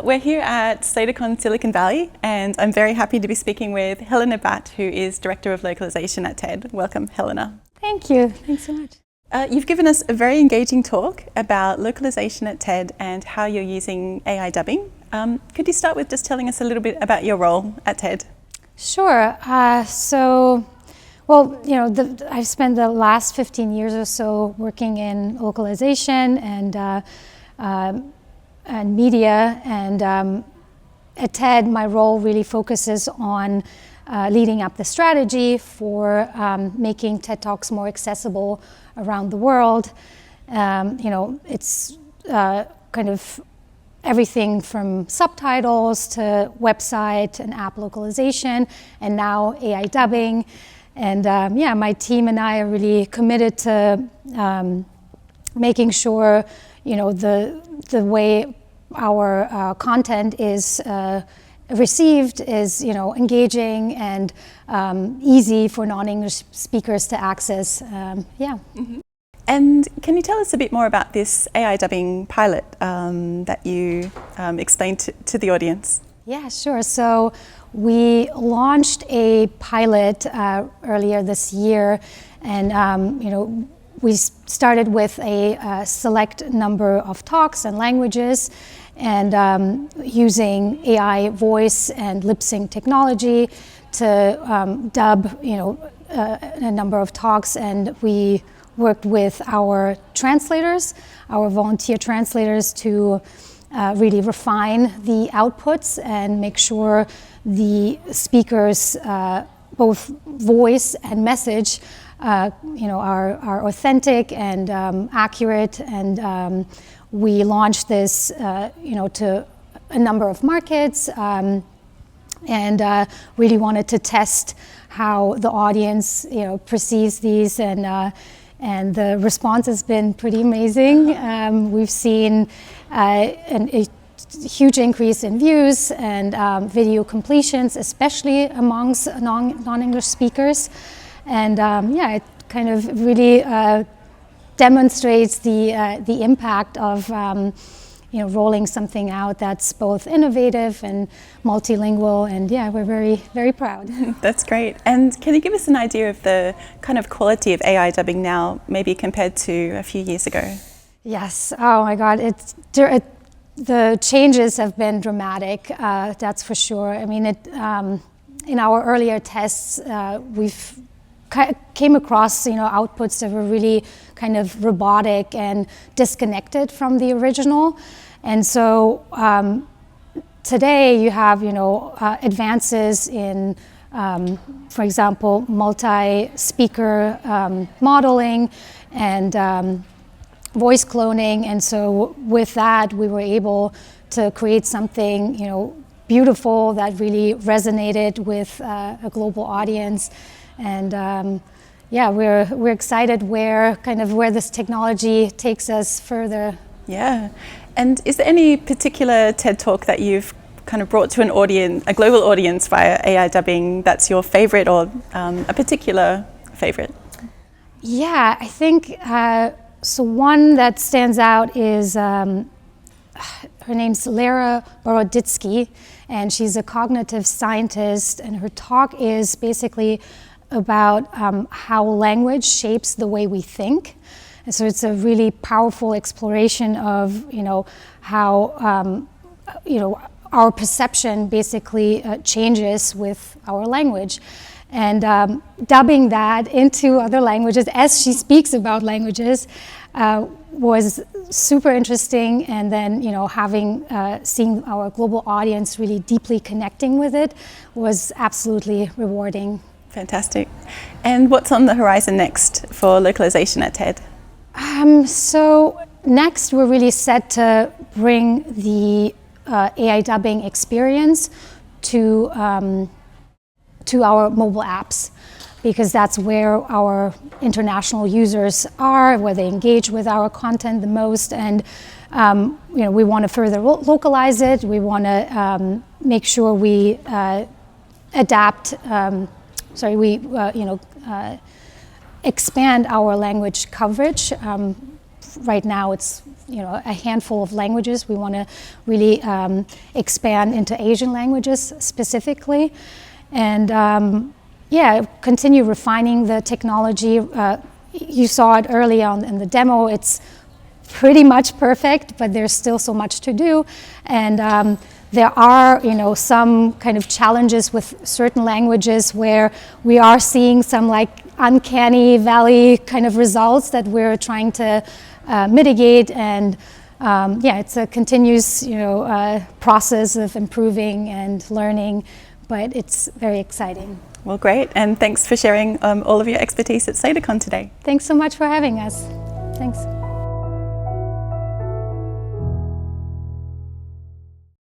We're here at SlatorCon Silicon Valley, and I'm very happy to be speaking with Helena Batt, who is Director of Localization at TED. Welcome, Helena. Thank you. Thanks so much. You've given us a very engaging talk about localization at TED and how you're using AI dubbing. Could you start with just telling us a little bit about your role at TED? Sure. I've spent the last 15 years or so working in localization and media, and at TED my role really focuses on leading up the strategy for making TED Talks more accessible around the world. It's kind of everything from subtitles to website and app localization, and now AI dubbing. And my team and I are really committed to making sure the way our content is received is engaging and easy for non-English speakers to access. Mm-hmm. And can you tell us a bit more about this AI dubbing pilot that you explained to the audience? Yeah, sure. So we launched a pilot earlier this year, and we started with a select number of talks and languages, and using AI voice and lip sync technology to dub a number of talks. And we worked with our translators, our volunteer translators, to really refine the outputs and make sure the speakers, both voice and message, are authentic and accurate. And we launched this, to a number of markets, and really wanted to test how the audience, perceives these, and the response has been pretty amazing. We've seen a huge increase in views and video completions, especially amongst non-English speakers. And it kind of really demonstrates the impact of rolling something out that's both innovative and multilingual, and we're very, very proud. That's great. And can you give us an idea of the kind of quality of AI dubbing now, maybe compared to a few years ago? Yes. Oh my God. The changes have been dramatic. That's for sure. I mean, in our earlier tests, we've came across outputs that were really kind of robotic and disconnected from the original. And so today you have advances in for example, multi-speaker modeling and voice cloning. And so with that we were able to create something beautiful that really resonated with a global audience. And we're excited where this technology takes us further. Yeah. And is there any particular TED Talk that you've kind of brought to an audience, a global audience, via AI dubbing that's your favorite, or a particular favorite? Yeah, I think so. One that stands out is her name's Helena Batt, and she's a cognitive scientist, and her talk is basically about how language shapes the way we think. And so it's a really powerful exploration of how our perception basically changes with our language, and dubbing that into other languages as she speaks about languages was super interesting. And then seeing our global audience really deeply connecting with it was absolutely rewarding. Fantastic. And what's on the horizon next for localization at TED? So next we're really set to bring the AI dubbing experience to our mobile apps, because that's where our international users are, where they engage with our content the most. And we want to further localize it. We want to make sure we expand our language coverage. Right now it's a handful of languages. We want to really expand into Asian languages specifically, and continue refining the technology. You saw it early on in the demo. It's pretty much perfect, but there's still so much to do, and there are, some kind of challenges with certain languages where we are seeing some like uncanny valley kind of results that we're trying to mitigate, and it's a continuous, process of improving and learning, but it's very exciting. Well, great, and thanks for sharing all of your expertise at SlatorCon today. Thanks so much for having us. Thanks.